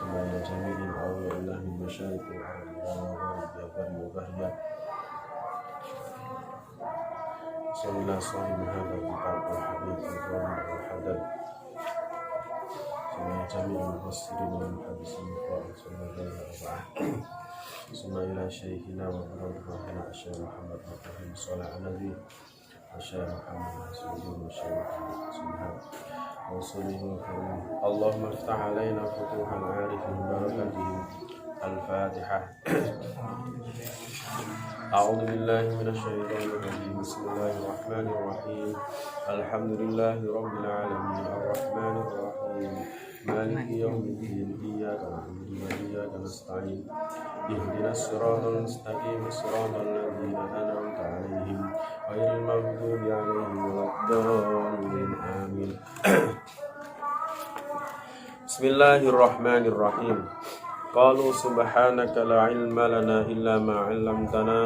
سماء جميل أعوذ بالله من مشارق الأرض ومغارب البر وبهرها صلى الله صاحب هذا الكتاب والحبيب الكرام والحدث سماء جميع المفسرين والمحدثين القائل صلى الله عليه وسلم ثم إلى شيخنا ومرجعنا الشيخ محمد بن صالح النبي الشيخ محمد حسين والشيخ محمد سبحان وصليه وكرمه اللهم افتح علينا فتوح العارف ببركته الفاتحة أعوذ بالله من الشيطان الرجيم بسم الله الرحمن الرحيم الحمد لله رب العالمين الرحمن الرحيم مالك يوم الدين إياك نعبد وإياك نستعين اهدنا الصراط المستقيم صراط الذين أنعمت عليهم غير المغضوب عليهم ولا الضالين آمين بسم الله الرحمن الرحيم قالوا سبحانك لا علم لنا إلا ما علمتنا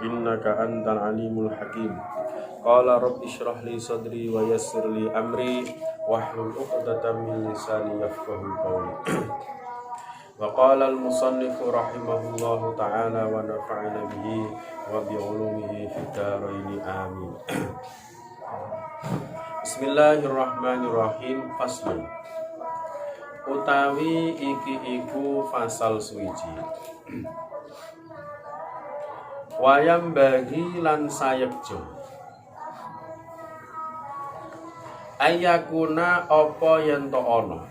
إنك أنت العليم الحكيم قال رب اشرح لي صدري ويسر لي أمري واحلل عقدة من لساني يفقهوا قولي وقال المصنف رحمه الله تعالى ونفعنا به وبعلومه في الدارين آمين بسم الله الرحمن الرحيم فصل utawi iki iku fasal suwiji wayam bagi lan sayekjo ayakuna apa yen to ana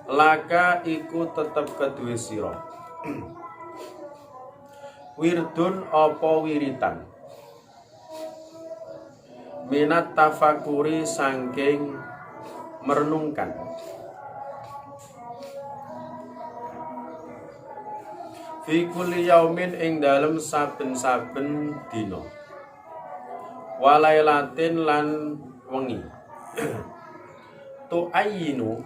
laka iku tetep keduwe sira wirdun apa wiritan minat tafakuri sangking merenungkan fi kulli yaumin ing dalem saben-saben dina walailatin lan wengi tu ayinu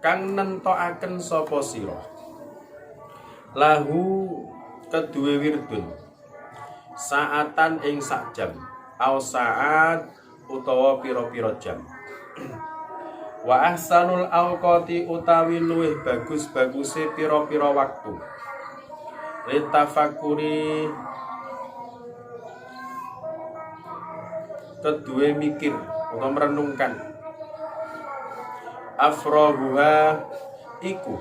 kang nentokaken sapa sira lahu keduwe wirdun saatan ing sak jam au saat utawa pira-pira jam wa ahsanul awqati utawi luwih bagus-baguse pira-pira waktu litafakuri kedue mikir atau merenungkan afrohuha iku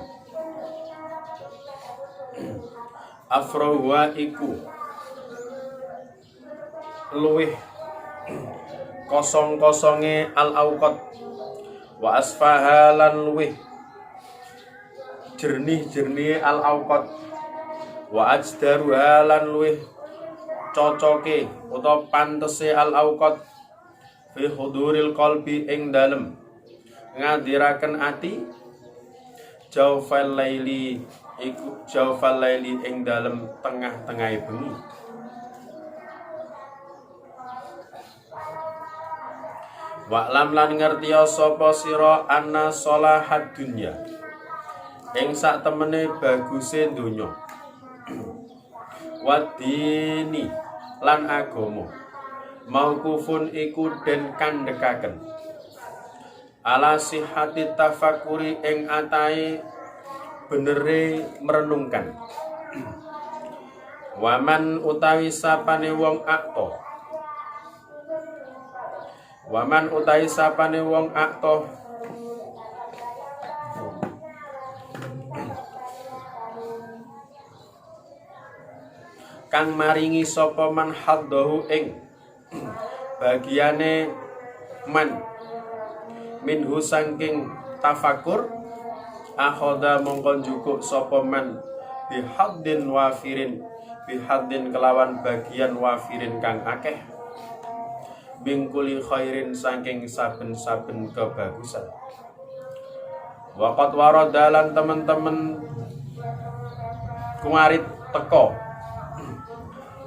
luwih kosong-kosonge al-awqat wa asfaha lan luwih jernih-jernih al-awqat wa ajdaruha lan luwih cocoke utawa pantese al-awqat fi huduril qalbi ing dalem ngadiraken ati jawfal laili ing dalem tengah-tengahe bengi Wa'lam lan ngertiya sapa sira anna sholahad dunya ing sak temene baguse donya wadini lan agama mauqufun iku den kandhekaken ala sihhati tafakuri ing atahe benere merenungkan waman utawi sapane wong akto waman utawi sapane wong akto kang maringi sapa man haddahu ing bagiane man minhu saking tafakur akhoda mongkon jukuk sapa man bihaddin wafirin bihaddin kelawan bagian wafirin kang akeh bingkuli khairin saking saben-saben kebagusan waqat waradalan teman-teman kumarit teko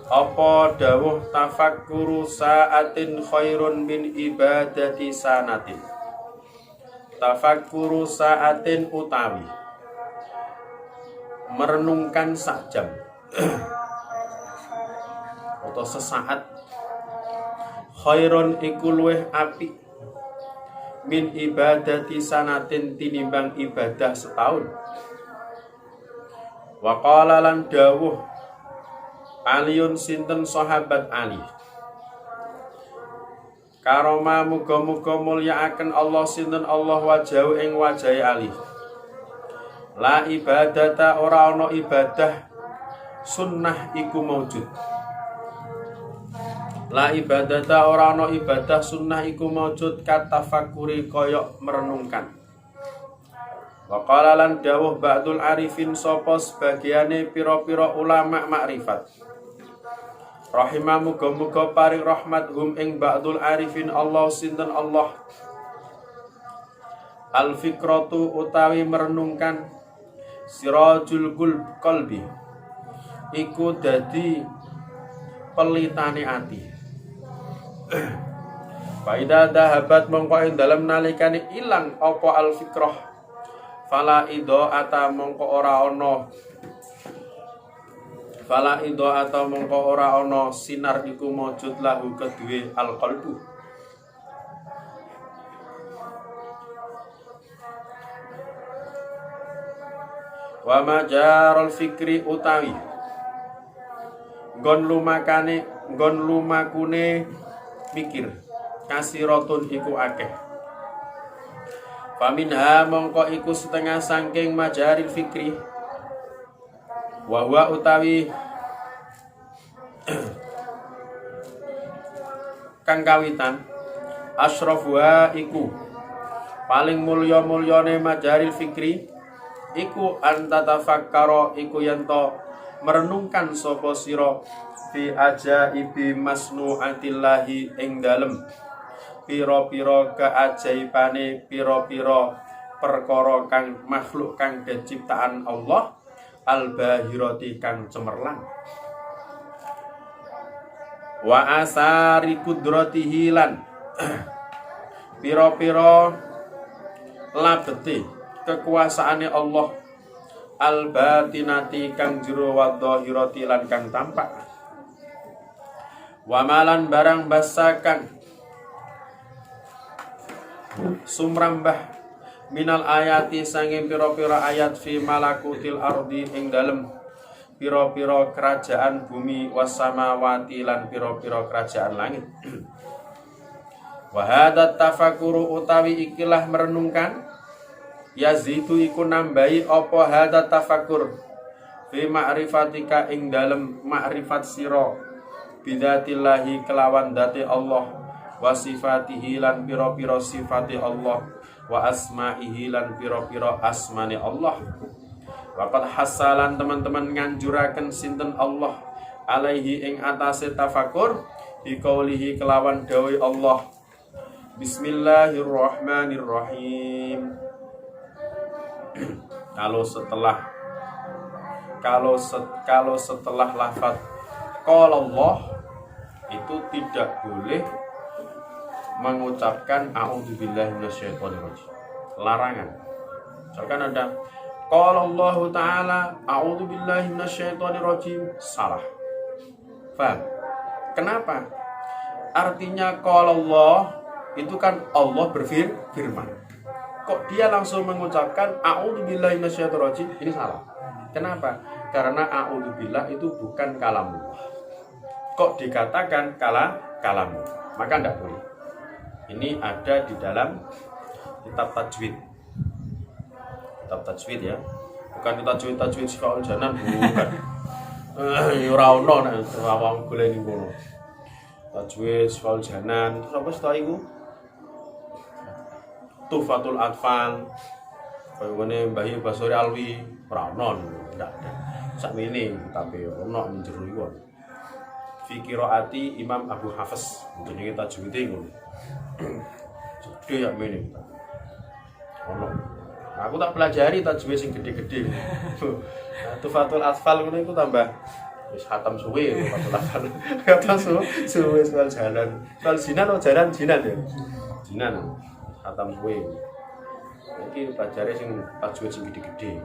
apa dawuh tafakkuru saatin khairun min ibadati sanatin tafakkuru saatin utawi merenungkan sak jam atau sesaat khairun iku luweh apik min ibadati sanatin tinimbang ibadah setahun. Wa qala lan dawuh Aliun sinten sahabat Ali, karoma muga-muga mulyakaken Allah sinten Allah wajahu ing wajahe Ali. La ibadata ora ana ibadah sunnah iku maujud. La ibadata ora ana ibadah sunnah iku maujud katafakuri koyok merenungkan. Wa qala lan dawuh ba'dul arifin sapa sebagiane pira-pira ulama makrifat. Rahimah muga-muga paring rahmat hum ing ba'dul arifin Allah sinten Allah. Al fikratu utawi merenungkan sirajul qalbi iku dadi pelitane ati. Faida dahabat mongko ing dalem nalikane ilang apa al fikrah fala ata mongko ora ana sinar iku maujud lahu kedue al qalbu. Wa majarul fikri utawi nggon lumakune mikir kasiratun iku akeh. Faminha mongko iku setengah sangking majaril fikri wa huwa utawi kang kawitan asrafuha iku paling mulya-mulyane majaril fikri iku antatafakkara iku yanto merenungkan sapa sira fi ajaibi masnu'atillahi ing dalem pira-pira keajaibane pira-pira perkara kang makhluk kang ciptaan Allah al-bahirati kang cemerlang. Wa asari kudratihi lan pira-pira labete kekuasaane Allah al-batinati kang jero wa dhahirati lan kang tampak. Wa malan barang basakan sumrambah minal ayati sanging pira-pira ayat fi malakutil ardi ing dalem pira-pira kerajaan bumi wasamawati lan pira-pira kerajaan langit. Wa hadza tafakuru utawi ikilah merenungkan yazidu iku nambahi apa hadza tafakur fi ma'rifatika ing dalem ma'rifat sira bidzatillahi kelawan dati Allah wa sifatihi lan pira-pira sifati Allah wa asma'ihi lan pira-pira asmane Allah. Waqad hasalan teman-teman nganjuraken sinten Allah alaihi ing atase tafakur biqaulihi kelawan dawuh Allah Bismillahirrahmanirrahim. Kalau setelah lafaz qala Allah itu tidak boleh mengucapkan a'udzubillahi minasyaitonirrajim. Larangan. Misalkan ada qala Allah taala a'udzubillahi minasyaitonirrajim, salah. Paham? Kenapa? Artinya qala Allah itu kan Allah berfirman. Kok dia langsung mengucapkan a'udzubillahi minasyaitonirrajim? Ini salah. Kenapa? Karena a'udzubillah itu bukan kalamullah. Kok dikatakan kalamullah? Maka tidak boleh. Ini ada di dalam kitab tajwid. Kitab tajwid ya. Bukan tajwid Sifaul Janan, bukan. Ora ono nek awang golek ning kono. Tajwid Sifaul Janan, terus apa setelah itu? Tufatul Atfal. Kaya ngene Mbah Basori Alwi, ora ono, ndak ada. Sakmene tapi ono ning jero iku. Fi qiraati Imam Abu Hafiz, jenenge tajwide ngono. Gede ya mene. Ono. Aku tak pelajari tajwid sing gede-gede. Tufatul Atfal ngono iku tambah wis khatam suwe Tufatul Atfal. Khatam suwe soal jalan. Soal jinan atau jalan jinan ya. Jinan. Khatam suwe. Iki pelajari sing tajwid sing gede-gede.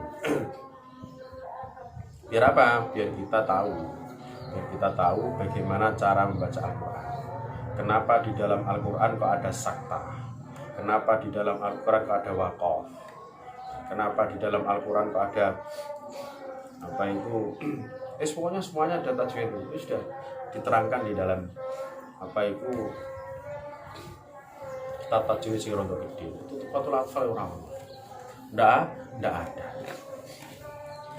Biar apa? Biar kita tahu bagaimana cara membaca Al-Qur'an. Kenapa di dalam Al-Qur'an kok ada sakta? Kenapa di dalam Al-Quran kok ada waqaf? Kenapa di dalam Al-Quran kok ada apa itu? Pokoknya semuanya ada tajwid itu sudah diterangkan di dalam apa itu kitab tajwid sing rondo gede. Itu Tuhfatul Atfal orang. Ndak ada.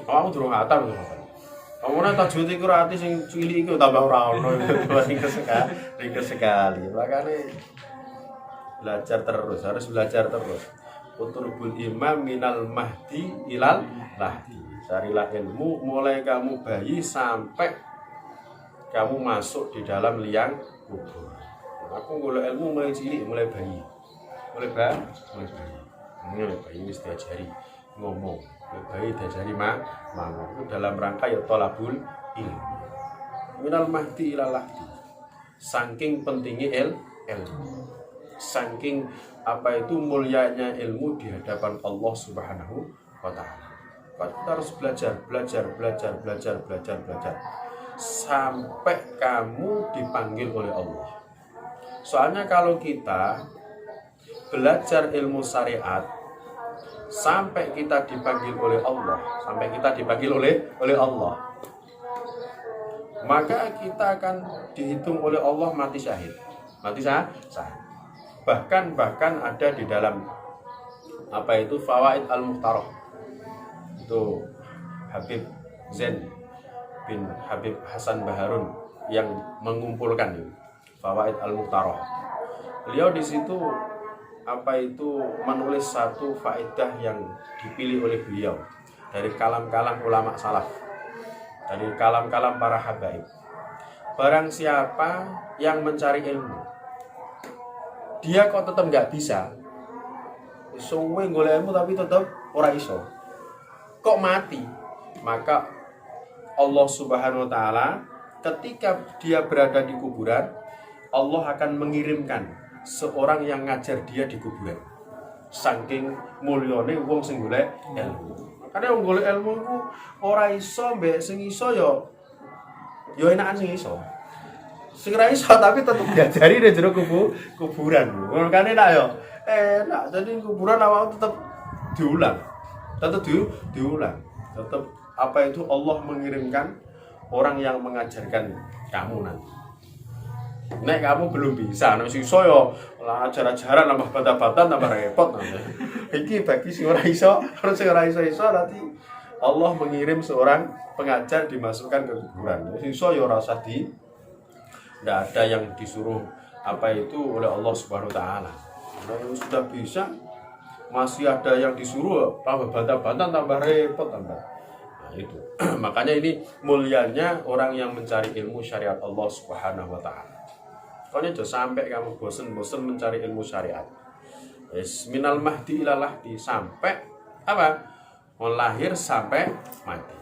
Kamu durung ngatar lho. Kamu tajwid iku ora ati sing cilik iku tambah ora ono ringkes sekali. Makanya belajar terus, harus belajar terus. Utlubul imam minal mahdi ilal lahdi. Carilah ilmu mulai kamu bayi sampai kamu masuk di dalam liang kubur. Aku golek ilmu mulai cilik, mulai bayi. Mulai bayi. Mulai bayi wis diajari ngomong. Mulai bayi diajari mangan. Itu dalam rangka ya thalabul ilmu. Minal mahdi ilal lahdi. Saking pentingnya ilmu. Saking apa itu mulianya ilmu di hadapan Allah Subhanahu wa taala. Kita harus belajar sampai kamu dipanggil oleh Allah. Soalnya kalau kita belajar ilmu syariat sampai kita dipanggil oleh Allah, maka kita akan dihitung oleh Allah mati syahid. Bahkan ada di dalam apa itu Fawaid Al-Mukhtarah. Itu Habib Zain bin Habib Hasan Baharun yang mengumpulkan itu Fawaid Al-Mukhtarah. Beliau di situ apa itu menulis satu faedah yang dipilih oleh beliau dari kalam-kalam ulama salaf, dari kalam-kalam para habaib. Barang siapa yang mencari ilmu, dia kok tetap nggak bisa, suwe golek ilmu tapi tetap ora iso, kok mati, maka Allah Subhanahu wa taala ketika dia berada di kuburan, Allah akan mengirimkan seorang yang ngajar dia di kuburan. Saking mulyane wong sing golek ilmu. Makane wong golek ilmu iku ora iso mbek sing iso yo enakan sing iso. Sing ora iso tapi tetep diajari ning jero kuburan. Makane enak yo. Enak. Jadi kuburan awak tetep diulang. Tetap apa itu Allah mengirimkan orang yang mengajarkan kamu nanti. Nek kamu belum bisa, nek iso yo ajar-ajaran nambah bata-bata tambah repot nanti. Iki bagi sing ora iso, sing ora iso nanti Allah mengirim seorang pengajar dimasukkan ke kuburan. Sing iso yo ora usah ndak ada yang disuruh apa itu oleh Allah Subhanahu wa taala. Nah, sudah bisa masih ada yang disuruh tambah bata-bata tambah repot tambah. Nah, itu. Makanya ini mulianya orang yang mencari ilmu syariat Allah Subhanahu wa taala. Pokoknya jangan sampai kamu bosan mencari ilmu syariat. Minal mahdi ilal lahdi, sampai apa? Lahir sampai mati.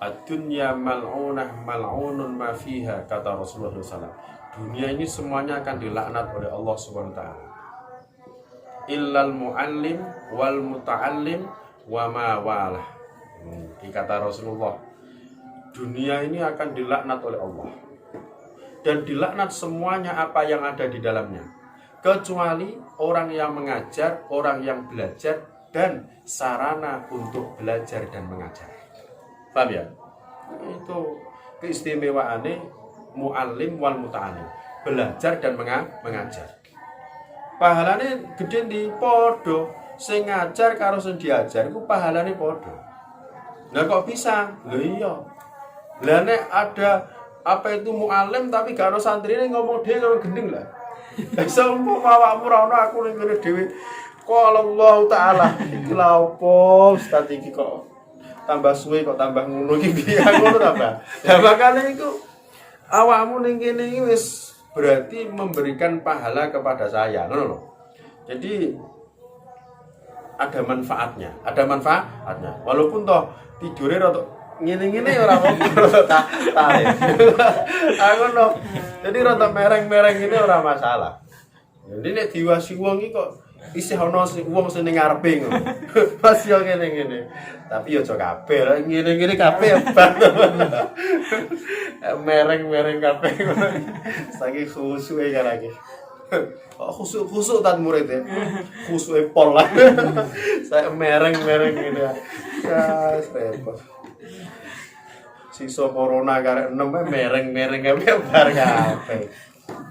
Ad-dunya mal'unah mal'unun ma fiha, kata Rasulullah SAW. Dunia ini semuanya akan dilaknat oleh Allah Subhanahu wa taala. Illal muallim wal muta'allim wa ma walah. Kata Rasulullah, dunia ini akan dilaknat oleh Allah. Dan dilaknat semuanya apa yang ada di dalamnya, kecuali orang yang mengajar, orang yang belajar, dan sarana untuk belajar dan mengajar. Paham ya? Itu keistimewaannya muallim wal muta'allim, belajar dan mengajar. Pahalane gede di podo, sing ngajar karo sing diajar iku pahalane podo. Lah kok bisa? Lho iya. Lah nek ada apa itu mu'alim tapi gak ono santrine ngomong dhewe karo gendeng lah. Iso umpama awakmu ora ono aku ning kene dhewe. Qala Allah taala, iki lha opo ustaz iki kok tambah suwe kok tambah ngono iki piye ngono ta, Mbak? Lah makane iku awakmu ning kene iki wis berarti memberikan pahala kepada saya, ngono lho. Jadi ada manfaatnya. Walaupun toh tidurnya rada ngene-ngene ora apa-apa ta. Aku no. Jadi rada mereng-mereng ini ora masalah. Jadi nek diwasi wong iki kok isih ana wong sing ning ngarepe ngono. Pas yo ngene-ngene. Tapi yo aja kabeh, ngene-ngene kabeh mereng-mereng kabeh ngono. Saking khusuke kan iki. Khusuk tan murid ya. Khusuk pol lah. Saya mereng-mereng gitu ya. Ya, repot. Sisa corona karek 6 mereng-mereng kabeh bar kabeh.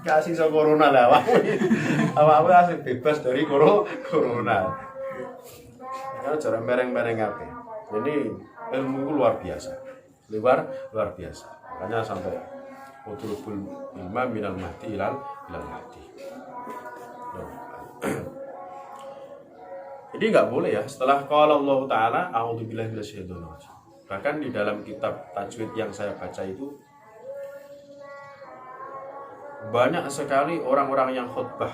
Gak sisa corona lah awak asli bebas dari corona. Ya cara mereng-mereng kabeh. Jadi ilmu itu luar biasa. Luar biasa. Makanya sampai utrubul ilma minal mahdi ilal mahdi. Jadi nggak boleh ya setelah qala Allah Ta'ala a'udzubillahi minasyaitonir rajim. Bahkan di dalam kitab tajwid yang saya baca itu banyak sekali orang-orang yang khutbah.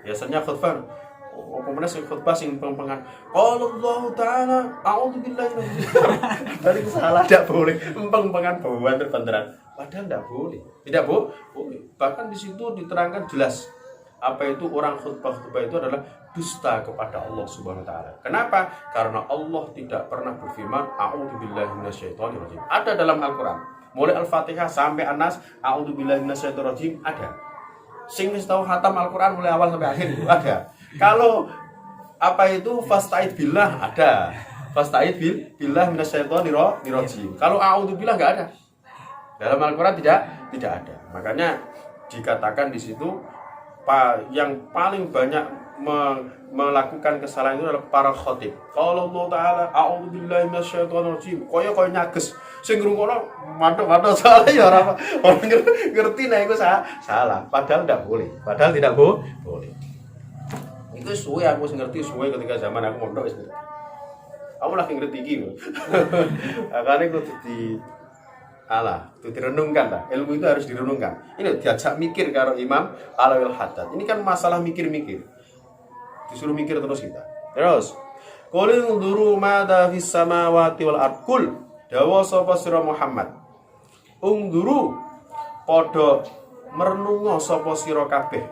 Biasanya khutbah kemudian khutbah sing pengpengan qala Allah Ta'ala a'udzubillahi minasyaitonir dari salah tidak boleh pengpengan bawaan terbenteran. Padahal tidak boleh. Tidak boleh. Bahkan di situ diterangkan jelas apa itu orang khutbah itu adalah dusta kepada Allah Subhanahu wa taala. Kenapa? Karena Allah tidak pernah berfirman a'udzubillahi minasyaitonir rajim. Ada dalam Al-Qur'an. Mulai Al-Fatihah sampai An-Nas a'udzubillahi minasyaitonir rajim ada. Sing wis tau khatam Al-Qur'an mulai awal sampai akhir itu ada. Kalau apa itu fasta'id billah ada. Fasta'id billah minasyaitonir rajim. Kalau a'udzubillah enggak ada. Dalam Al-Qur'an tidak ada. Makanya dikatakan di situ yang paling banyak melakukan kesalahan itu adalah para khatib. Kalau Allah Ta'ala a'udzubillahi minasyaitonir rajim. Koyo nyages. Sing ngrungokno mantuk-mantuk salah ya orang ngerti nek iku salah. Padahal tidak boleh. Padahal tidak boleh. Itu suwe aku ngerti suwe ketika zaman aku mondok wis ngerti. Aku lagi ngerti iki. Makane kudu itu direnungkan lah. Ilmu itu harus direnungkan. Ini diajak mikir karo Imam Alawil Haddad. Ini kan masalah mikir-mikir. Disuruh mikir terus kita. Terus, qul induru madza fis samawati wal ard. Qul dawa sapa sira Muhammad. Unduru padha merenungo sapa sira kabeh.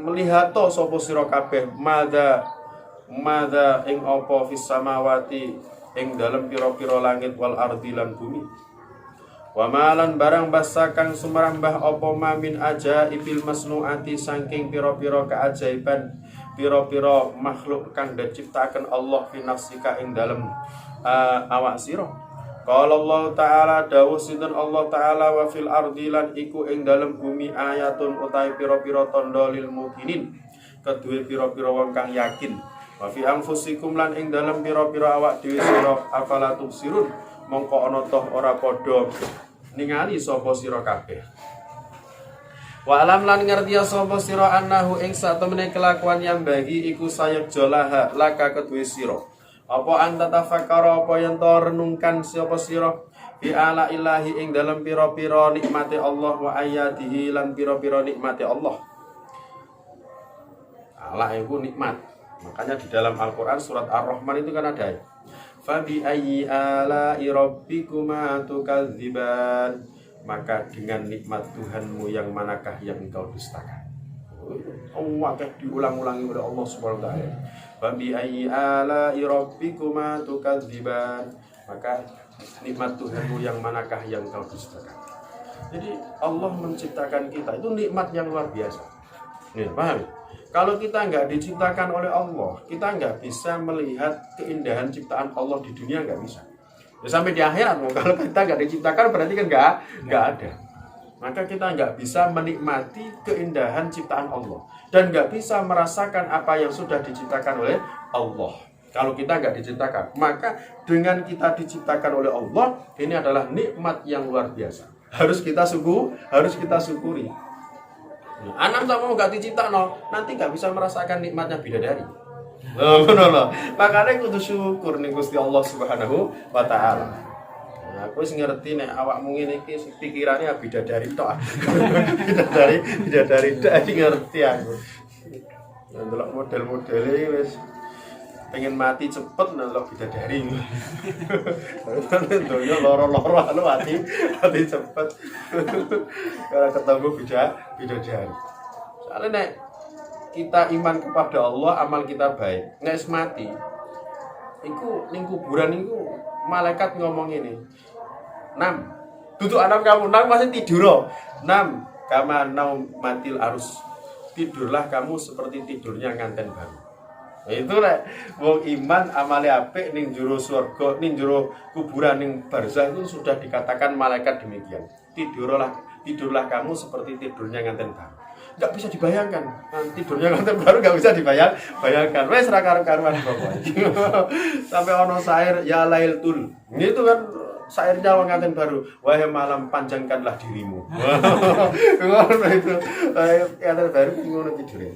Melihato sapa sira kabeh madza ing apa fis samawati ing dalem pira-pira langit wal ardi lan bumi. Wa malan barang basa kang sumerambah apa mamin ajaibil masnuati saking pira-pira keajaiban pira-pira makhluk kang diciptakan Allah fi nafsika ing dalem awak sira. Qala Allah Ta'ala dawuh sinten Allah Ta'ala wa fil ardi lan iku ing dalem bumi ayatun utahe pira-pira tandha lil mukminin kedue pira-pira wong kang yakin. Wa fi anfusikum lan ing dalem pira-pira awak dhewe sira afala tubsirun mongko ana toh ora padha ningali sapa sira kabeh. Wa alam lan ngerti sapa sira annahu ing satemene kelakuan yang bagi iku sayek jolaha laka kedue sira. Apa anta tafakkara apa yen to renungkan sapa sira bi ala ilahi ing dalem pira-pira nikmate Allah wa ayatihi lan pira-pira nikmate Allah. Allah iku nikmat. Makanya di dalam Al-Quran surat Ar-Rahman itu kan ada Fabi ayyi ala'i rabbikuma tukadziban. Maka dengan nikmat Tuhanmu yang manakah yang engkau dustakan. Allah diulang-ulangi oleh Allah Subhanahu wa taala. Fabi ayyi ala'i rabbikuma tukadziban. Maka nikmat Tuhanmu yang manakah yang engkau dustakan. Jadi Allah menciptakan kita itu nikmat yang luar biasa. Nih, paham? Kalau kita nggak diciptakan oleh Allah, kita nggak bisa melihat keindahan ciptaan Allah di dunia, nggak bisa. Ya, sampai di akhirat, kalau kita nggak diciptakan berarti kan nggak ada. Maka kita nggak bisa menikmati keindahan ciptaan Allah dan nggak bisa merasakan apa yang sudah diciptakan oleh Allah. Kalau kita nggak diciptakan, maka dengan kita diciptakan oleh Allah, ini adalah nikmat yang luar biasa. Harus kita syukuri. Anak sama gak diciptakno, nanti gak bisa merasakan nikmatnya bidadari. Loh. Makanya kudu syukur ning Gusti Allah Subhanahu wa taala. Nah, aku wis ngerti nek awakmu ngene iki pikirane bidadari tok. bidadari tok iki ngerti aku. Ndelok model-modele wis pengen mati cepet ndelok bidadari. Donya loro-loro anu mati cepet. Kalau ketemu bidadari. Soalnya nek kita iman kepada Allah, amal kita baik. Nek mati, iku ning kuburan iku malaikat ngomong ini. 6. Duduk anak kamu, 6 masih tidur. 6. Kama naum matil arus. tidurlah kamu seperti tidurnya nganten baru. Nah, itu lek wong iman amale apik ning jero surga, ning jero kuburan ning barzah itu sudah dikatakan malaikat demikian. Tidurlah kamu seperti tidurnya nganten baru. Enggak bisa dibayangkan. Tidurnya nganten baru enggak bisa bayangkan. Wes ra karo-karuan pokoknya. Sampai ono syair ya lailtul. Itu kan syairnya wong nganten baru. Wahai malam panjangkanlah dirimu. Ngono itu. Nganten baru ngono tidure.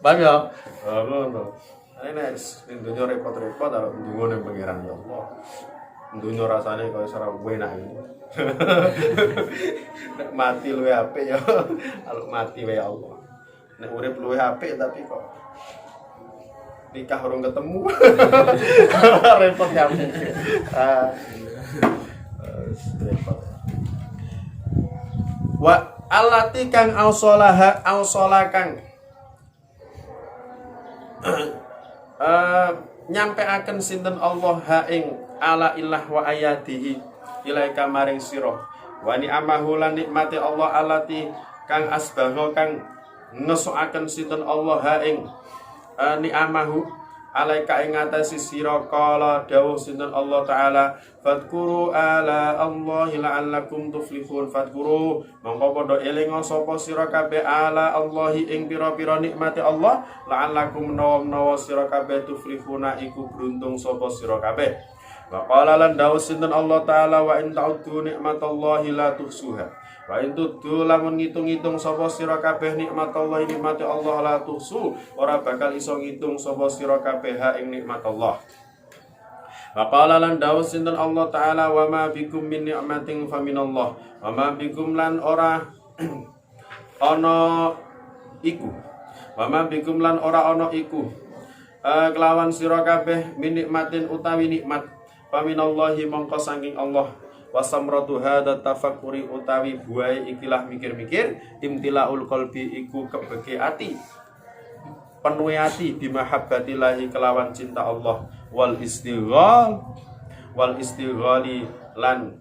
Paham ya? Ngono. Nek dunya repot-repot arep ndonga ning pangeran ya Allah. Dunya rasane kaya ora enak iki. Nek mati luwe apik ya. Kalau mati wae ya Allah. Nek urip luwe apik tapi kok nikah urung ketemu. Repot ya. Repot. Wa allati kang ausolakan nyampeaken sinten Allah ha ing ala illah wa ayatihi ilaika maring sira wa ni'amahu lan nikmati Allah alati kang asbagha kang ngesokaken sinten Allah ha ing ni'amahu alaika ing atase sira kala dawuh sinten Allah taala fadkuru ala Allahi la'allakum tuflihun fadkuru mongko padha eling sapa sira kabeh ala Allahi ing pira-pira nikmate Allah la'allakum nawa sira kabeh tuflihuna iku beruntung sapa sira kabeh wa qala lan dawuh sinten Allah taala wa in ta'uddu nikmatallahi la tuhsuha wa in tuddu lamun ngitung-ngitung sapa sira kabeh nikmatallahi nikmate Allah la tuhsu ora bakal iso ngitung sapa sira kabeh ha ing nikmat Allah. Wa qala lan dawuh sinten Allah taala wa ma bikum min ni'matin fa minallah wa ma bikum lan ora ana iku wa ma bikum lan ora ana iku kelawan sira kabeh min nikmatin utawi nikmat fa minallahi mongko saking Allah wasamratu hadza tafakkuri utawi buai ikilah mikir-mikir imtilaul qalbi iku kebeke ati penuhi ati bimahabbatillahi kelawan cinta Allah wal istighali lan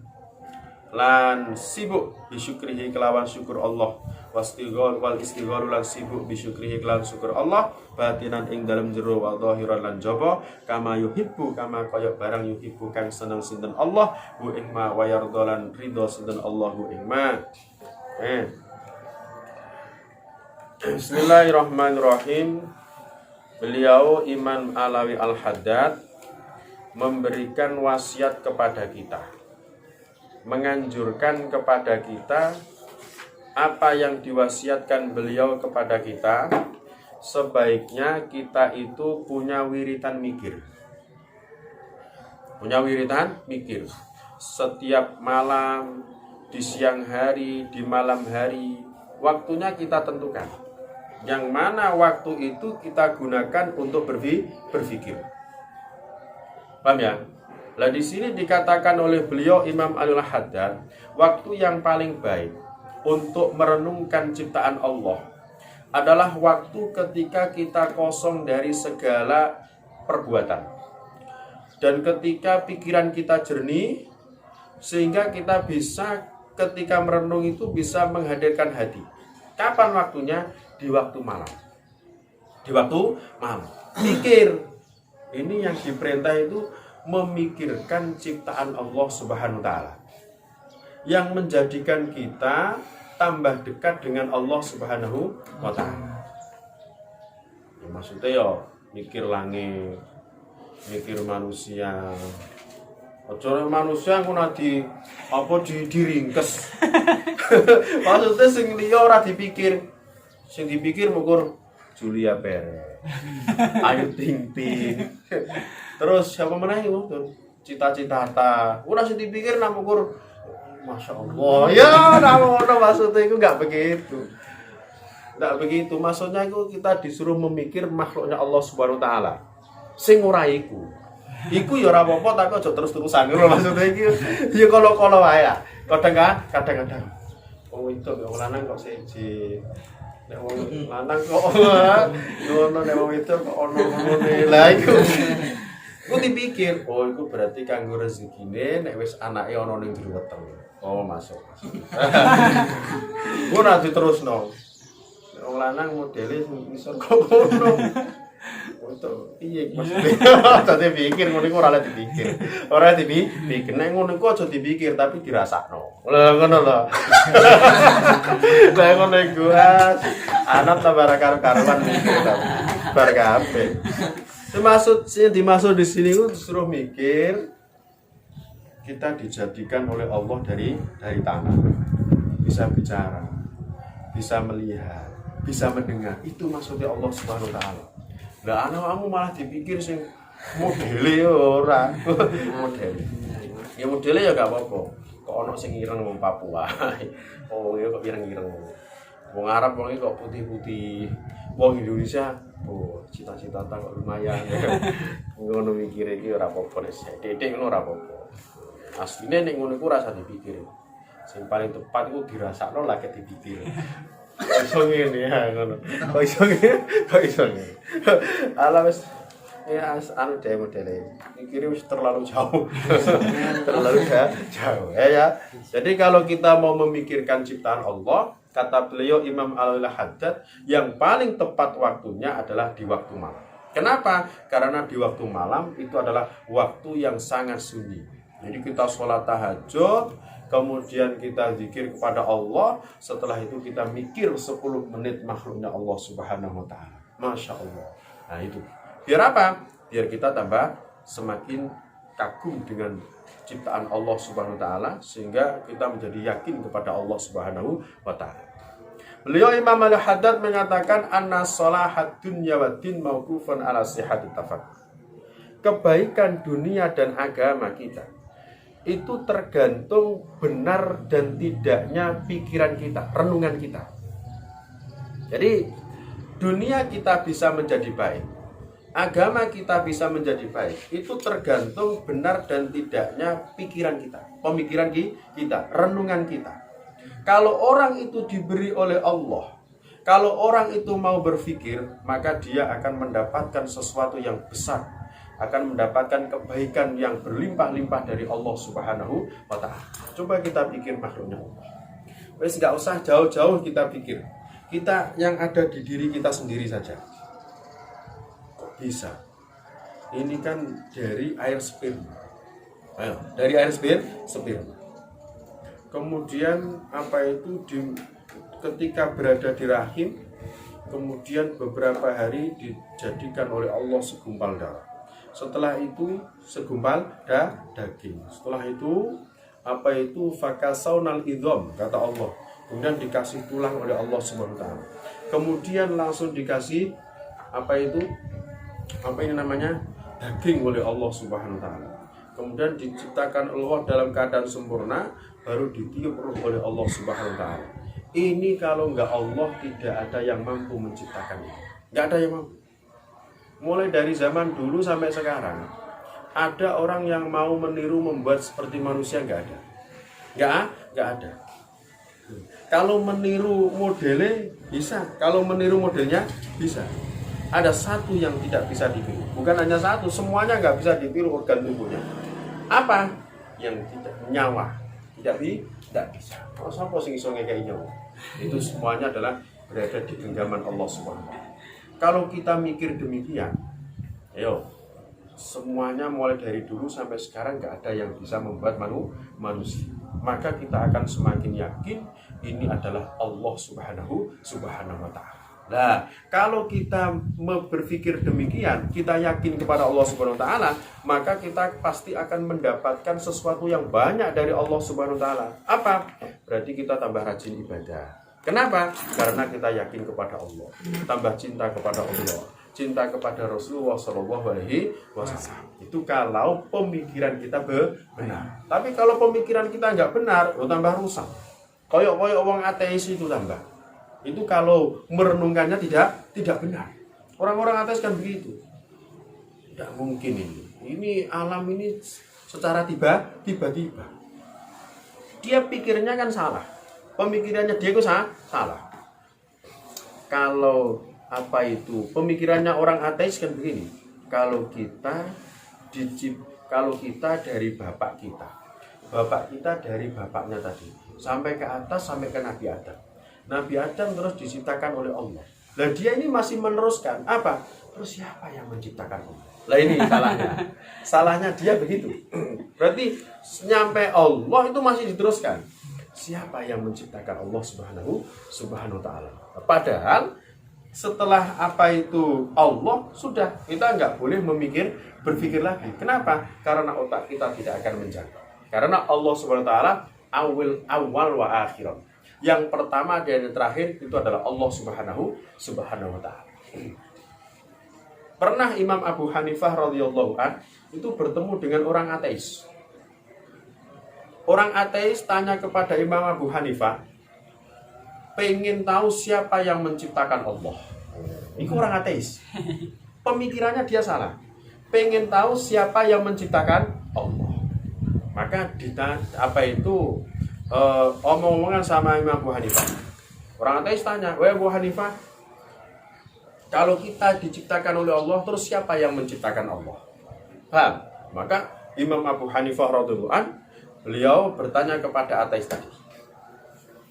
sibuk bisyukrihi kelawan syukur Allah wal istighal lan sibuk bisyukrihi kelawan syukur Allah batinan ing dalem jero wa zahiran lan jaba kama yuhibbu kama kaya barang yuhibbu kang seneng sinten Allah hu ing ma wa yardalan ridho sinten Allah hu ing ma. Bismillahirrahmanirrahim. Beliau Imam Alawi Al-Haddad memberikan wasiat kepada kita, menganjurkan kepada kita apa yang diwasiatkan beliau kepada kita. Sebaiknya kita itu punya wiritan mikir. Setiap malam, di siang hari, di malam hari, waktunya kita tentukan. Yang mana waktu itu kita gunakan untuk berpikir. Paham ya? Lah di sini dikatakan oleh beliau Imam Al-Haddad, waktu yang paling baik untuk merenungkan ciptaan Allah adalah waktu ketika kita kosong dari segala perbuatan. Dan ketika pikiran kita jernih, sehingga kita bisa ketika merenung itu bisa menghadirkan hati. Kapan waktunya? Di waktu malam. Pikir. Ini yang diperintah itu memikirkan ciptaan Allah Subhanahu wa taala. Yang menjadikan kita tambah dekat dengan Allah Subhanahu wa taala. Ya, maksudnya ya mikir langit, mikir manusia. Ojo manusia ngono diringkes. Maksudnya sing liya ora dipikir. Sing dipikir mukur Julia Perez. Ayu Ting Ting. Terus siapa meneh iku? Cita-cita. Ora sing dipikir nang mukur Masya Allah. Ya, namono maksudnya itu enggak begitu. Enggak begitu. Maksudnya itu kita disuruh memikir makhluknya Allah Subhanahu wa taala. Sing ora iku. Iku ya ora apa-apa tapi aja terus-terusan ngono maksudnya iki. Ya kala-kala wae ya. Kadang-kadang. Wong wedok ya wong lanang kok siji. Nek wong lanang kok ngono nek wong wedok kok ono ngene. Lah iku. Ku dipikir, oh itu berarti kanggo rezekine nek wis anake ana ning jero weteng. Oh, masuk. Ku ora diterusno. lanang modele ngisor kok ngono. Untuk piye maksudnya? Dadi pikir ngono iku ora dipikir. Ora dipikir. Nek ngono iku aja dipikir tapi dirasakno. Lha ngono lho. Lah ngono iku anak tambah karo-karuan mikir ta. Bar kabeh. Dimaksud di sini ku disuruh mikir kita dijadikan oleh Allah dari tanah. Bisa bicara, bisa melihat, bisa mendengar. Itu maksudnya Allah Subhanahu wa taala. Lah anakmu malah dipikir sing modele ora. Modele. Ya modele ya gak apa-apa. Kok ono sing ireng wong Papua. Oh, ya kok ireng-ireng. Wong Arab wong kok putih-putih. Wong Indonesia, oh, cita-cita ta kok lumayan. Ngono mikire iki ora apa-apa nek titik ngono ora apa-apa. Asline nek ngono iku rasa dipikir. Sing paling tepat iku dirasakno lagi dipikir. Iso ngene ya ngono. Kok iso ngene. Ala wis ya anu dhewe modele. Mikire wis terlalu jauh. Terlalu jauh. Ya. Jadi kalau kita mau memikirkan ciptaan Allah, kata beliau Imam Al-Haddad, yang paling tepat waktunya adalah di waktu malam. Kenapa? Karena di waktu malam itu adalah waktu yang sangat sunyi. Jadi kita sholat tahajud, kemudian kita zikir kepada Allah, setelah itu kita mikir 10 menit makhluknya Allah Subhanahu wa taala. Masya Allah. Nah itu. Biar apa? Biar kita tambah semakin kagum dengan ciptaan Allah Subhanahu wa taala, sehingga kita menjadi yakin kepada Allah Subhanahu wa taala. Beliau Imam Al-Haddad mengatakan anna salahat dunya wa din mauqufun ala sihhati tafakkur. Kebaikan dunia dan agama kita itu tergantung benar dan tidaknya pikiran kita, renungan kita. Jadi dunia kita bisa menjadi baik, agama kita bisa menjadi baik, itu tergantung benar dan tidaknya pikiran kita, pemikiran kita, renungan kita. Kalau orang itu diberi oleh Allah, kalau orang itu mau berpikir, maka dia akan mendapatkan sesuatu yang besar, akan mendapatkan kebaikan yang berlimpah-limpah dari Allah Subhanahu wa taala. Coba kita pikir makhluknya Allah. Wes enggak usah jauh-jauh kita pikir. Kita yang ada di diri kita sendiri saja. Kok bisa? Ini kan dari air sperma. Dari air sperma. Kemudian ketika berada di rahim, kemudian beberapa hari dijadikan oleh Allah segumpal darah. Setelah itu segumpal daging. Setelah itu fakasaunal idham, kata Allah. Kemudian dikasih tulang oleh Allah Subhanahu wa taala. Kemudian langsung dikasih daging oleh Allah Subhanahu wa taala. Kemudian diciptakan Allah dalam keadaan sempurna, baru ditiup ruh oleh Allah Subhanahu wa taala. Ini kalau enggak Allah, tidak ada yang mampu menciptakan ini. Enggak ada yang mampu. Mulai dari zaman dulu sampai sekarang, ada orang yang mau meniru membuat seperti manusia? Enggak ada. Enggak ada. Kalau meniru modelnya bisa, kalau meniru modelnya bisa. Ada satu yang tidak bisa ditiru. Bukan hanya satu, semuanya enggak bisa ditiru organ tubuhnya. Apa? Yang tidak nyawa. Tidak bisa. Oh, siapa sing iso ngekeki nyawa? Itu semuanya adalah berada di genggaman Allah Subhanahu wa taala. Kalau kita mikir demikian, ayo, semuanya mulai dari dulu sampai sekarang nggak ada yang bisa membuat manusia. Maka kita akan semakin yakin ini adalah Allah Subhanahu wa taala. Nah, kalau kita berpikir demikian, kita yakin kepada Allah Subhanahu wa taala, maka kita pasti akan mendapatkan sesuatu yang banyak dari Allah Subhanahu wa taala. Apa? Berarti kita tambah rajin ibadah. Kenapa? Karena kita yakin kepada Allah, tambah cinta kepada Allah, cinta kepada Rasulullah Shallallahu Alaihi Wasallam. Itu kalau pemikiran kita benar. Tapi kalau pemikiran kita nggak benar, tambah rusak. Koyok orang ateis itu tambah. Itu kalau merenungkannya tidak benar. Orang-orang ateis kan begitu. Tidak mungkin ini. Ini alam ini secara tiba-tiba. Dia pikirnya kan salah. Pemikirannya dia itu salah. Kalau pemikirannya orang ateis kan begini. Kalau kita dari bapak kita dari bapaknya tadi, sampai ke atas, sampai ke Nabi Adam. Nabi Adam terus diciptakan oleh Allah. Lah dia ini masih meneruskan apa? Terus siapa yang menciptakan Allah? Lah ini salahnya. Salahnya dia begitu. Berarti nyampe Allah itu masih diteruskan. Siapa yang menciptakan Allah Subhanahu wa taala? Padahal setelah apa itu Allah sudah, kita nggak boleh berpikir lagi. Kenapa? Karena otak kita tidak akan menjangkau. Karena Allah Subhanahu wa taala awal wa akhirat. Yang pertama dan yang terakhir itu adalah Allah Subhanahu wa taala. Pernah Imam Abu Hanifah radhiyallahu an itu bertemu dengan orang ateis. Orang ateis tanya kepada Imam Abu Hanifah, pengen tahu siapa yang menciptakan Allah. Itu orang ateis. Pemikirannya dia salah. Pengen tahu siapa yang menciptakan Allah. Maka omong-omongan sama Imam Abu Hanifah. Orang ateis tanya, "Wahai Abu Hanifah, kalau kita diciptakan oleh Allah, terus siapa yang menciptakan Allah?" Paham? Maka Imam Abu Hanifah radhiyallahu an, beliau bertanya kepada ateis tadi.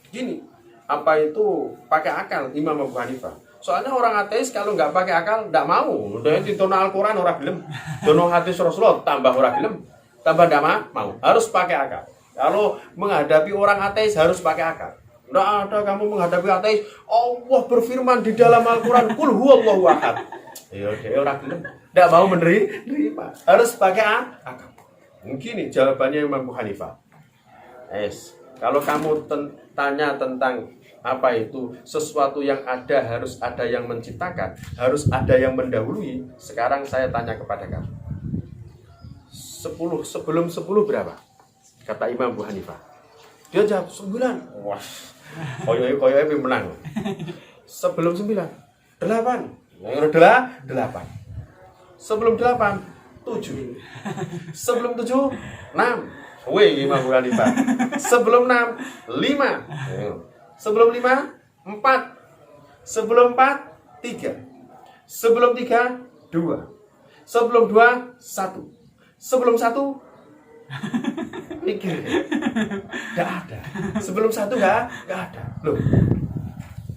Gini, apa itu pakai akal Imam Abu Hanifah? Soalnya orang ateis kalau nggak pakai akal nggak mau. Udah ditono Al-Quran orang gelem, dono hadis Rasulullah tambah orang gelem, tambah nggak mau. Harus pakai akal. Kalau menghadapi orang ateis harus pakai akal. Nggak ada kamu menghadapi ateis, Allah berfirman di dalam Al-Quran, Qul huwallahu ahad. Ya orang gelem, nggak mau menerima. Harus pakai akal. Mungkin nih jawabannya Imam Abu Hanifah. Kalau kamu tanya tentang apa itu sesuatu yang ada, harus ada yang menciptakan, harus ada yang mendahului. Sekarang saya tanya kepada kamu, 10 sebelum 10 berapa? Kata Imam Abu Hanifah. Dia jawab 9. Wah, koyo menang. Sebelum 9 8. Yang adalah 8. Sebelum 8 7. Sebelum 7 6. Wih, Imam Abu Hanifah. Sebelum 6 5. Sebelum 5 4. Sebelum 4 3. Sebelum 3 2. Sebelum 2 1. Sebelum 1 mikir. Enggak ada. Sebelum 1 enggak ada. Loh.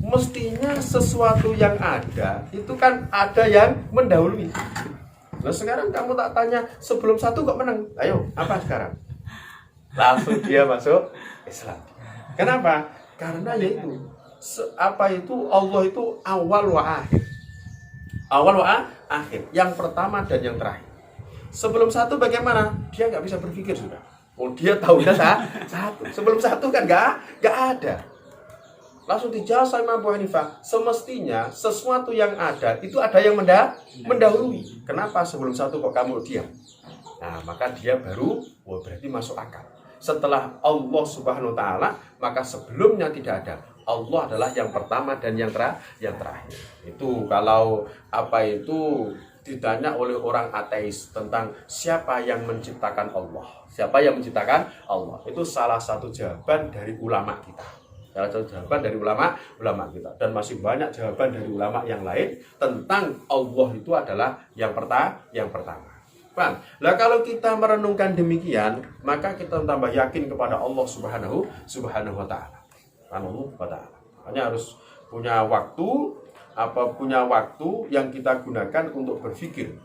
Mestinya sesuatu yang ada itu kan ada yang mendahului. Nah sekarang kamu tak tanya sebelum 1 kok menang. Ayo, apa sekarang? Langsung dia masuk Islam. Kenapa? Karena yaitu Allah itu awal wa akhir. Awal wa akhir. Yang pertama dan yang terakhir. Sebelum 1 bagaimana? Dia nggak bisa berpikir sudah. Oh dia tahunya 1. Sebelum 1 kan nggak ada. Langsung dijawab sama Imam Abu Hanifah. Semestinya sesuatu yang ada itu ada yang mendahului. Kenapa sebelum 1 kok kamu diam? Nah maka dia baru berarti masuk akal. Setelah Allah Subhanahu wa taala, maka sebelumnya tidak ada. Allah adalah yang pertama dan yang terakhir. Itu kalau ditanya oleh orang ateis tentang siapa yang menciptakan Allah. Siapa yang menciptakan Allah? Itu salah satu jawaban dari ulama kita. Salah satu jawaban dari ulama kita. Dan masih banyak jawaban dari ulama yang lain tentang Allah itu adalah yang pertama. Paham? Nah kalau kita merenungkan demikian, maka kita tambah yakin kepada Allah Subhanahu wa taala. Hanya harus punya waktu yang kita gunakan untuk berpikir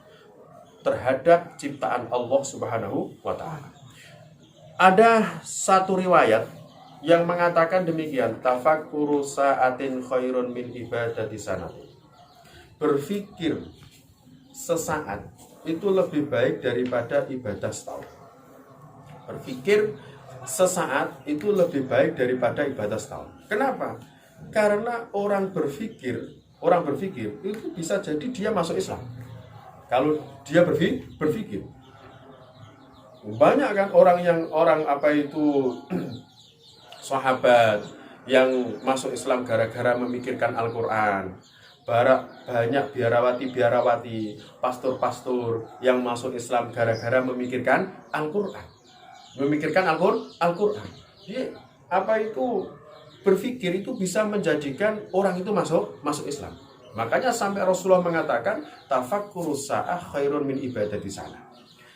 terhadap ciptaan Allah Subhanahu wa taala. Ada satu riwayat yang mengatakan demikian, tafakkuru sa'atin khairun min ibadati sanatin. Berpikir sesaat itu lebih baik daripada ibadah setahun. Berpikir sesaat itu lebih baik daripada ibadah setahun. Kenapa? Karena orang berpikir itu bisa jadi dia masuk Islam. Kalau dia berpikir. Banyak kan orang sahabat yang masuk Islam gara-gara memikirkan Al-Qur'an. Banyak biarawati, pastor-pastor yang masuk Islam gara-gara memikirkan Al-Qur'an. Jadi berpikir itu bisa menjadikan orang itu masuk Islam. Makanya sampai Rasulullah mengatakan tafakkuru sa'ah khairun min ibadati sana.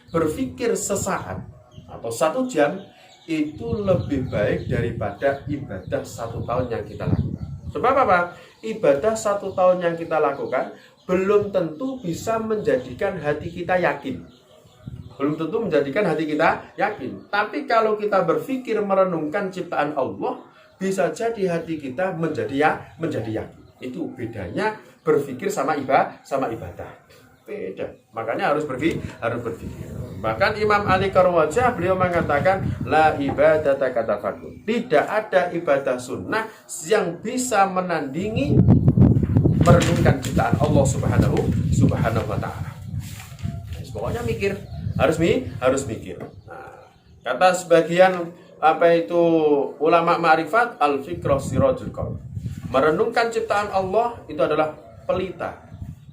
Berpikir sesaat atau 1 jam itu lebih baik daripada ibadah 1 tahun yang kita lakukan. Sebab apa? Ibadah 1 tahun yang kita lakukan belum tentu bisa menjadikan hati kita yakin. Belum tentu menjadikan hati kita yakin. Tapi kalau kita berpikir merenungkan ciptaan Allah, bisa jadi hati kita menjadi yakin. Itu bedanya berpikir sama ibadah. Beda. Makanya harus berpikir. Bahkan Imam Ali Karwajah beliau mengatakan la ibadata katafakur. Tidak ada ibadah sunnah yang bisa menandingi merenungkan ciptaan Allah Subhanahu wa taala. Pokoknya mikir, harus mikir. Nah, kata sebagian ulama ma'rifat al-fikrah sirajul qalb. Merenungkan ciptaan Allah itu adalah pelita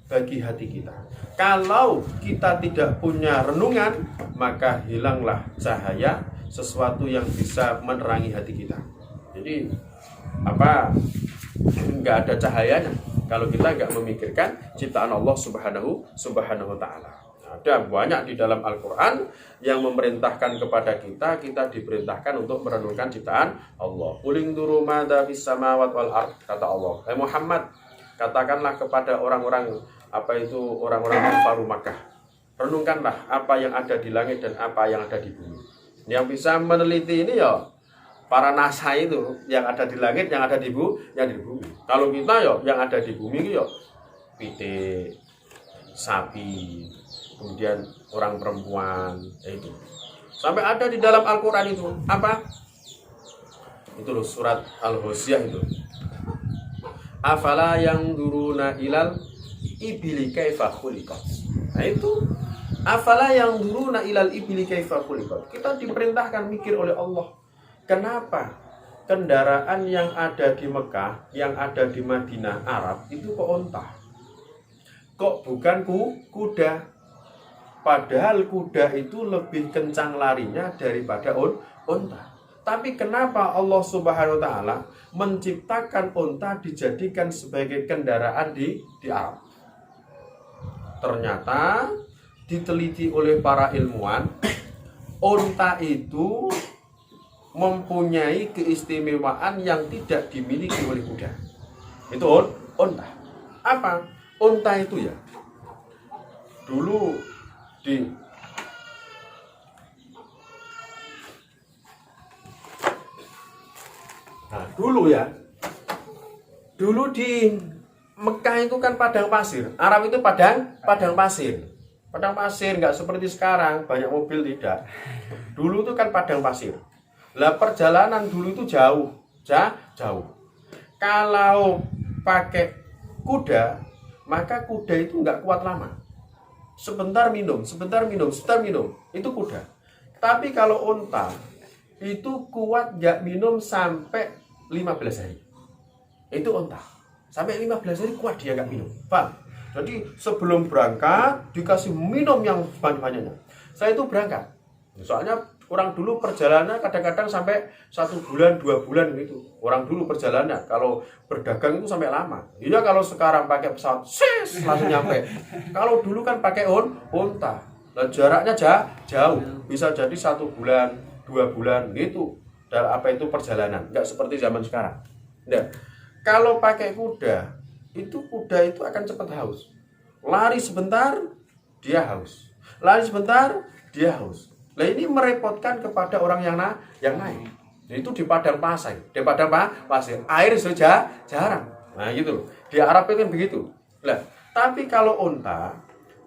bagi hati kita. Kalau kita tidak punya renungan, maka hilanglah cahaya sesuatu yang bisa menerangi hati kita. Jadi nggak ada cahayanya kalau kita nggak memikirkan ciptaan Allah Subhanahu wa taala. Ada banyak di dalam Al-Quran yang memerintahkan kepada kita diperintahkan untuk merenungkan ciptaan Allah. Qul duru madza fis samawati wal ard, kata Allah. Muhammad, katakanlah kepada orang-orang kufaru Makkah, renungkanlah apa yang ada di langit dan apa yang ada di bumi. Yang bisa meneliti ini ya para NASA itu, yang ada di langit, yang ada di bumi. Kalau kita ya yang ada di bumi itu ya pitik, sapi, kemudian orang perempuan, itu. Sampai ada di dalam Al-Quran itu apa? Itu loh, surat Al-Hosyah itu. Afala yang duruna ilal ibili kaifa khuliqat. Nah itu afala yang duruna ilal ibili kaifa khuliqat. Kita diperintahkan mikir oleh Allah. Kenapa kendaraan yang ada di Mekah, yang ada di Madinah Arab itu kok onta? Kok bukan kuda? Padahal kuda itu lebih kencang larinya daripada onta. Tapi kenapa Allah Subhanahu wa taala menciptakan onta dijadikan sebagai kendaraan di Arab? Ternyata diteliti oleh para ilmuwan, onta itu mempunyai keistimewaan yang tidak dimiliki oleh kuda. Itu onta. Apa? Onta itu ya, dulu dulu di Mekah itu kan padang pasir. Arab itu padang pasir. Padang pasir, nggak seperti sekarang banyak mobil, tidak. Dulu itu kan padang pasir. Lah perjalanan dulu itu jauh. Kalau pakai kuda, maka kuda itu nggak kuat lama. Sebentar minum. Itu kuda. Tapi kalau unta itu kuat nggak minum sampai 15 hari. Itu unta. Sampai 15 hari kuat dia nggak minum. Paham? Jadi sebelum berangkat dikasih minum yang banyak-banyaknya. Saya itu berangkat. Soalnya orang dulu perjalanan kadang-kadang sampai 1 bulan, 2 bulan gitu. Orang dulu perjalanan kalau berdagang itu sampai lama. Iya, kalau sekarang pakai pesawat, langsung nyampe. Kalau dulu kan pakai unta. Nah, jaraknya jauh. Bisa jadi 1 bulan, 2 bulan gitu. Dan itu perjalanan. Nggak seperti zaman sekarang. Nah, kalau pakai kuda itu akan cepat haus. Lari sebentar, dia haus. Lari sebentar, dia haus. Nah ini merepotkan kepada orang yang naik. Itu di padang pasir. Air sudah jarang. Nah gitu loh. Di Arab itu kan begitu. Nah, tapi kalau unta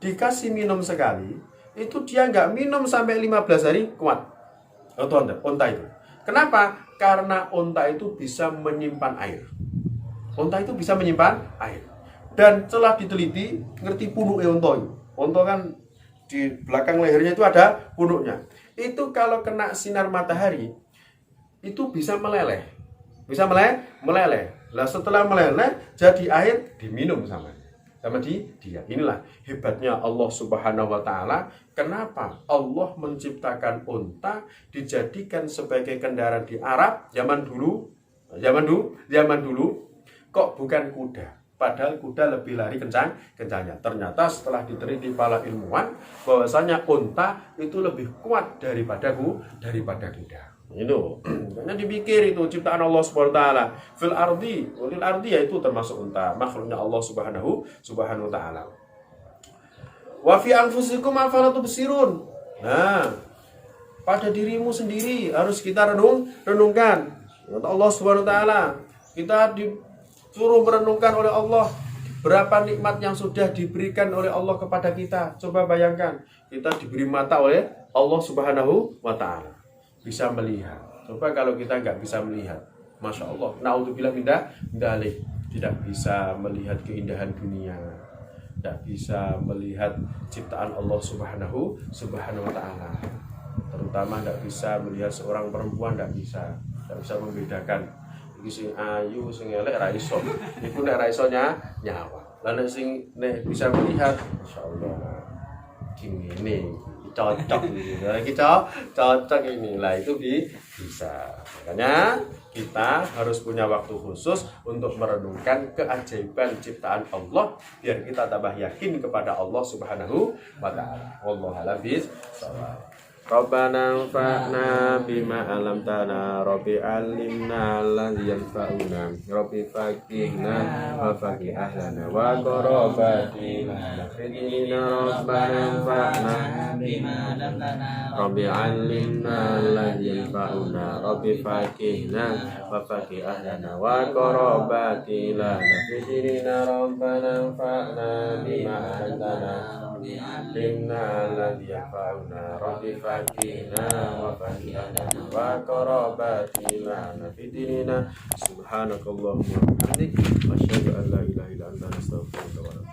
dikasih minum sekali, itu dia nggak minum sampai 15 hari kuat. Unta itu. Kenapa? Karena unta itu bisa menyimpan air. Unta itu bisa menyimpan air. Dan setelah diteliti, ngerti punuknya unta itu. Unta kan di belakang lehernya itu ada punuknya. Itu kalau kena sinar matahari, itu bisa meleleh. Meleleh. Lah setelah meleleh, jadi air diminum sama dia. Inilah hebatnya Allah Subhanahu wa taala. Kenapa Allah menciptakan unta dijadikan sebagai kendaraan di Arab zaman dulu kok bukan kuda, padahal kuda lebih lari kencangnya. Ternyata setelah diteliti para ilmuwan bahwasanya unta itu lebih kuat daripada kuda. Itu. Karena dipikir itu ciptaan Allah Subhanahu wa taala. Fil ardi, walil ardi yaitu termasuk unta, makhluknya Allah Subhanahu wa taala. Wa fi anfusikum afala tubsirun. Nah, pada dirimu sendiri harus kita renungkan. Kata Allah Subhanahu wa taala, kita disuruh merenungkan oleh Allah berapa nikmat yang sudah diberikan oleh Allah kepada kita. Coba bayangkan, kita diberi mata oleh Allah Subhanahu wa taala. Bisa melihat. Coba kalau kita nggak bisa melihat, Masya Allah, naudzubillah min dzalik, tidak bisa melihat keindahan dunia, tidak bisa melihat ciptaan Allah Subhanahu wa taala. Terutama tidak bisa melihat seorang perempuan, tidak bisa membedakan iki sing ayu sing elek ra iso. Iku nek ra iso nyawa. Lah nek sing bisa melihat, Masya Allah, ini cocok ini lah, itu bisa. Makanya kita harus punya waktu khusus untuk merenungkan keajaiban ciptaan Allah biar kita tambah yakin kepada Allah Subhanahu wa taala. Wallahu a'lam bishawab. Rabbana anfa'na bima 'allamtana, Rabbi 'allimna alladzi yanfa'una, Rabbi faqihna wa faqih ahlana wa qarabatina fidina. Rabbana anfa'na bima 'allamtana, Rabbi 'allimna alladzi yanfa'una, Rabbi faqihna wa faqih ahlana wa qarabatina fidina. Rabbana anfa'na bima 'allamtana, Rabbi 'allimna alladzi yanfa'una, Rabbi fakina wa fakina wa qarabatina fidina. Subhanakallahumma wa bihamdik, asyhadu an la ilaha illa anta, astaghfiruka wa atubu ilaik.